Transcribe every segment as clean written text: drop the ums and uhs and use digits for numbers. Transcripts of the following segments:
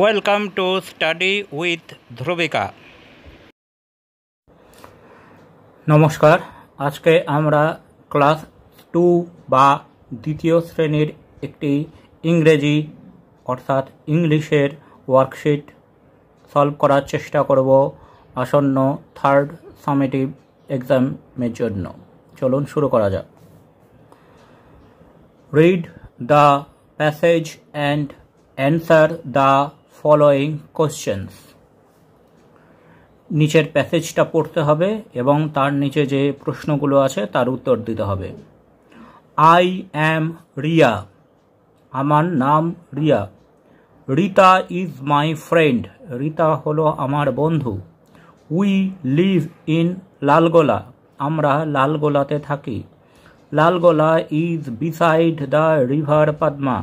Welcome to study with Dhruvika. নমস্কার, আজকে আমরা ক্লাস 2 বা দ্বিতীয় শ্রেণীর একটি ইংরেজি অর্থাৎ ইংলিশের ওয়ার্কশিট সলভ করার চেষ্টা করব আসন্ন থার্ড সামেটিভ এক্সামের জন্য। চলুন শুরু করা যাক। Read the passage and answer the following questions. নিচের প্যাসেজটা পড়তে হবে এবং তার নিচে যে প্রশ্নগুলো আছে তার উত্তর দিতে হবে। আই অ্যাম রিয়া, আমার নাম Riya. Rita is my friend, Rita হলো আমার বন্ধু। উই লিভ ইন লালগোলা, আমরা লালগোলাতে থাকি। Lalgola is beside the river Padma,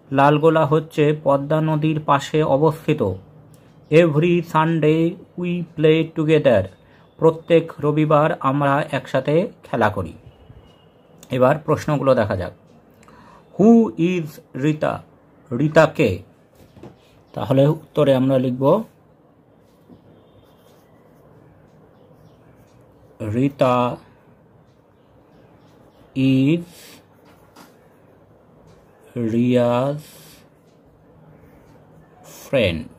Lalgola হচ্ছে পদ্মা নদীর পাশে অবস্থিত। Every Sunday we play together, প্রত্যেক রবিবার আমরা একসাথে খেলা করি। এবার প্রশ্নগুলো দেখা যাক। হু ইজ রিতা, রিতা কে? তাহলে উত্তরে আমরা লিখব রিতা ইজ রিয়াজ ফ্রেন্ড,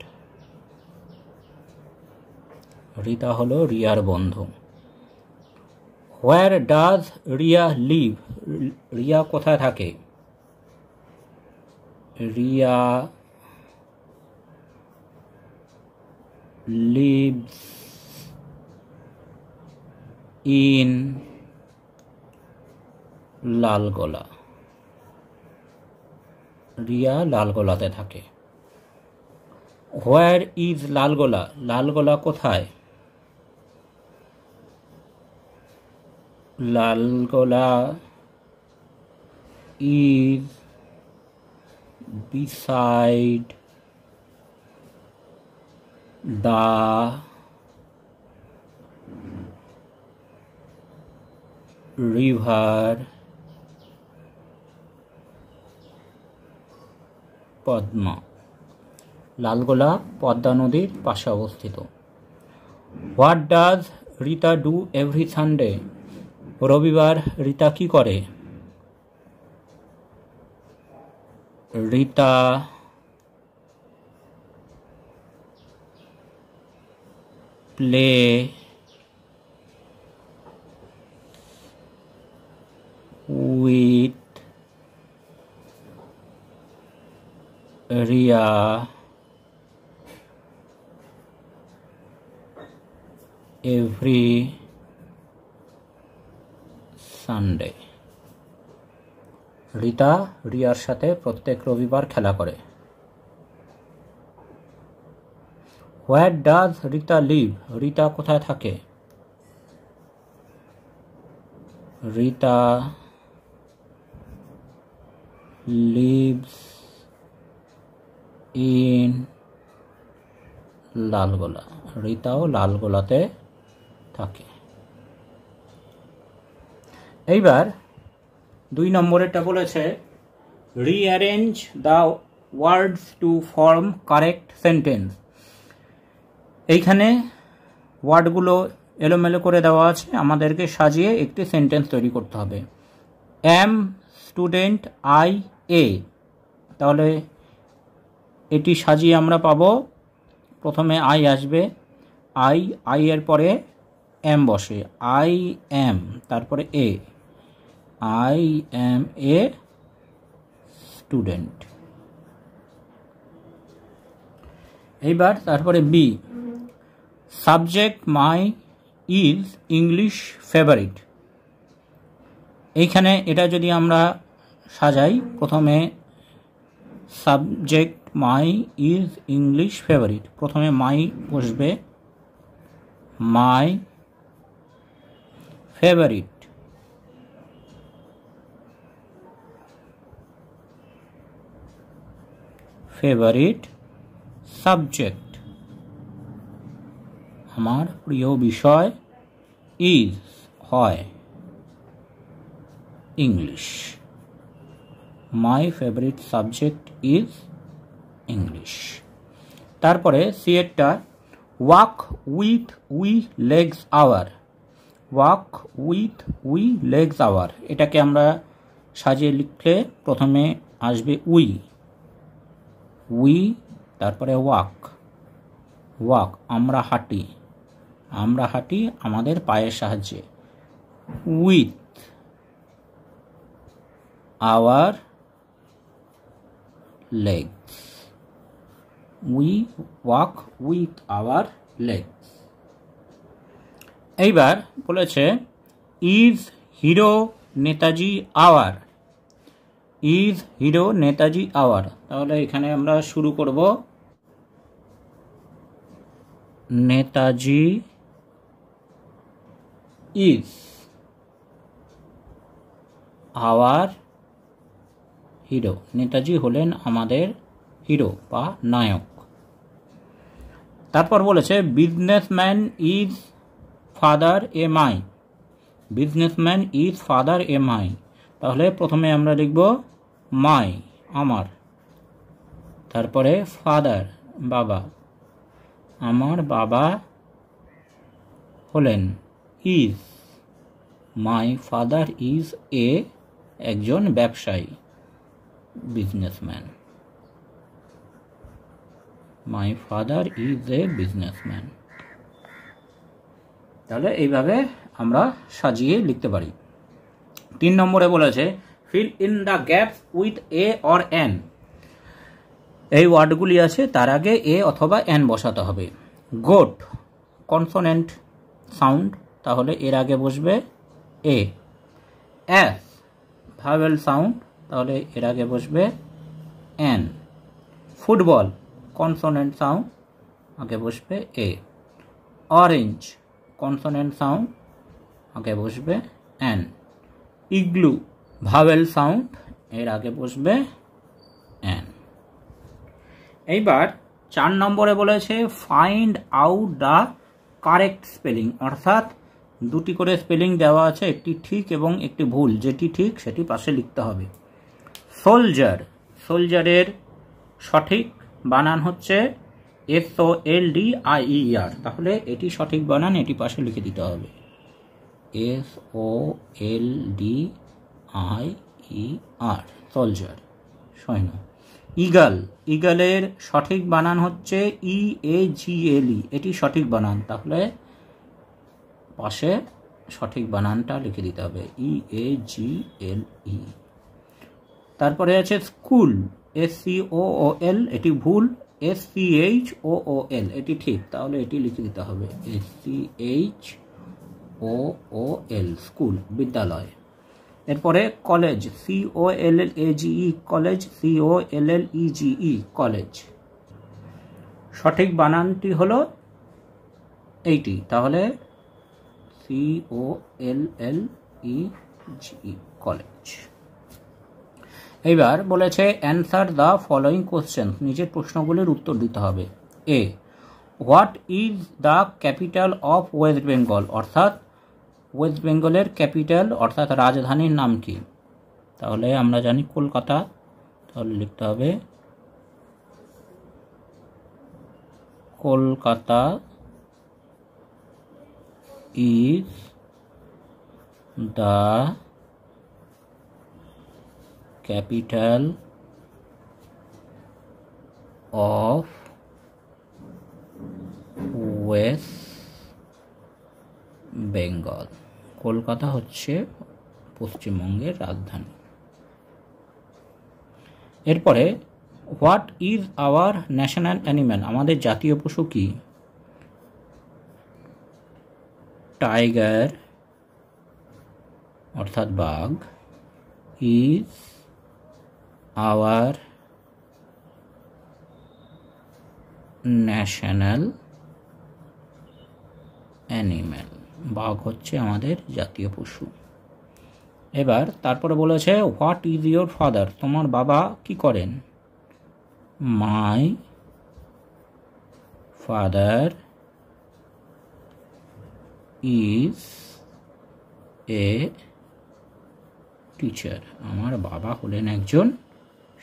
রিতা হলো রিয়ার বন্ধু। Where does Riya live, Riya কোথায় থাকে? রিয়া লিভস ইন লালগোলা, রিয়া লালগোলাতে থাকে। হোয়ার ইজ লালগোলা, লালগোলা কোথায়? Lalgola is beside the river Padma, Lalgola Padma নদীর পাশে অবস্থিত। What does Rita do every Sunday, রবিবার রিতা কি করে? Rita play with Riya every Sunday, Rita রিয়ার সাথে প্রত্যেক রবিবার খেলা করে। Where does Rita live, Rita কোথায় থাকে? রিতা লিভস ইন লালগোলা, রিতাও লালগোলাতে থাকে। এইবার 2 নম্বরেরটা বলেছে rearrange the words to form correct sentence. এইখানে ওয়ার্ডগুলো এলোমেলো করে দেওয়া আছে, আমাদেরকে সাজিয়ে একটি সেন্টেন্স তৈরি করতে হবে। অ্যাম স্টুডেন্ট আই এ, তাহলে এটি সাজিয়ে আমরা পাবো, প্রথমে আই আসবে, আই এর পরে এম বসে, আই এম, তারপরে A, I am a student. এইবার তারপরে B, subject my is English favourite. এইখানে এটা যদি আমরা সাজাই, প্রথমে subject my is English favourite, প্রথমে মাই বসবে, মাই ফেভারিট, ফেভারিট সাবজেক্ট, আমার প্রিয় বিষয়, ইজ হয়, English. My favorite subject is English. তারপরে সি এরটা walk with we legs our, walk with we legs our, এটাকে আমরা সাজিয়ে লিখলে প্রথমে আসবে উই, উই, তারপরে ওয়াক, ওয়াক আমরা হাঁটি, আমরা হাঁটি আমাদের পায়ের সাহায্যে, with our legs, we walk with our legs। এইবার বলেছে is hero Netaji our, is hero Netaji our, তাহলে এখানে আমরা শুরু করব Netaji is our hero, Netaji হলেন আমাদের হিরো বা নায়ক। তারপর বলেছে businessman is father a my, businessman is father a my, তাহলে প্রথমে আমরা লিখব মাই আমার, তারপরে ফাদার বাবা, আমার বাবা হলেন, is my father is a একজন ব্যবসায়ী, businessman, my father is a businessman. তাহলে এইভাবে আমরা সাজিয়ে লিখতে পারি। 3 নম্বরে বলেছে fill in the gaps with a or N, এই ওয়ার্ডগুলি আছে তার আগে এ অথবা এন বসাতে হবে। গোট কনসোনেন্ট সাউন্ড, তাহলে এর আগে বসবে এ। এস ভাওয়েল সাউন্ড, তাহলে এর আগে বসবে এন। ফুটবল কনসোনেন্ট সাউন্ড, আগে বসবে এ। অরেঞ্জ কনসোনেন্ট সাউন্ড, আগে বসবে এন। ইগলু ভাওয়েল সাউন্ড, এর আগে বসবে এন। এইবার 4 নম্বরে বলেছে find out the correct spelling, অর্থাৎ 2টি করে স্পেলিং দেওয়া আছে, একটি ঠিক এবং একটি ভুল, যেটি ঠিক সেটি পাশে লিখতে হবে। সোলজার, সোলজারের সঠিক বানান হচ্ছে SOLDIER, তাহলে এটি সঠিক বানান, এটি পাশে লিখে দিতে হবে SOLDIER, সোলজার সৈন্য। ইগল, ইগলের সঠিক বানান হচ্ছে EAGLE, এটি সঠিক বানান, তাহলে পাশে সঠিক বানানটা লিখে দিতে হবে EAGLE। তারপরে আছে স্কুল, SCOOL, এটি ভুল, SCHOOL, এটি ঠিক, তাহলে এটি লিখে দিতে হবে SCHOOL, স্কুল বিদ্যালয়। এরপরে college, COLLAGE, college, COLLEGE, college, সঠিক বানানটি হলো এইটি, তাহলে COLLEGE, কলেজ। এইবার বলেছে অ্যান্সার দ্য ফলোয়িং কোশ্চেন, নিচের প্রশ্নগুলির উত্তর দিতে হবে। A what is the capital of West Bengal, অর্থাৎ ওয়েস্ট বেঙ্গলের ক্যাপিটাল অর্থাৎ রাজধানীর নাম কি? তাহলে আমরা জানি কলকাতা, তাহলে লিখতে হবে Kolkata is the capital of West Bengal, Kolkata হচ্ছে পশ্চিমবঙ্গের রাজধানী। এরপরে what is our national animal, আমাদের জাতীয় পশু কি? টাইগার অর্থাৎ বাঘ, ইজ আওয়ার ন্যাশনাল অ্যানিম্যাল, বাঘ হচ্ছে আমাদের জাতীয় পশু। এবার তারপরে বলেছে হোয়াট ইজ ইয়োর ফাদার, তোমার বাবা কি করেন? My father is a teacher, আমার বাবা হলেন একজন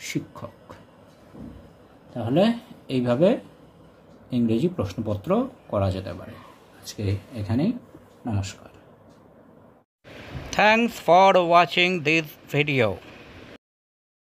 শিক্ষক। তাহলে এইভাবে ইংরেজি প্রশ্নপত্র করা যেতে পারে। আজকে এখানেই, নমস্কার। Thanks for watching this video.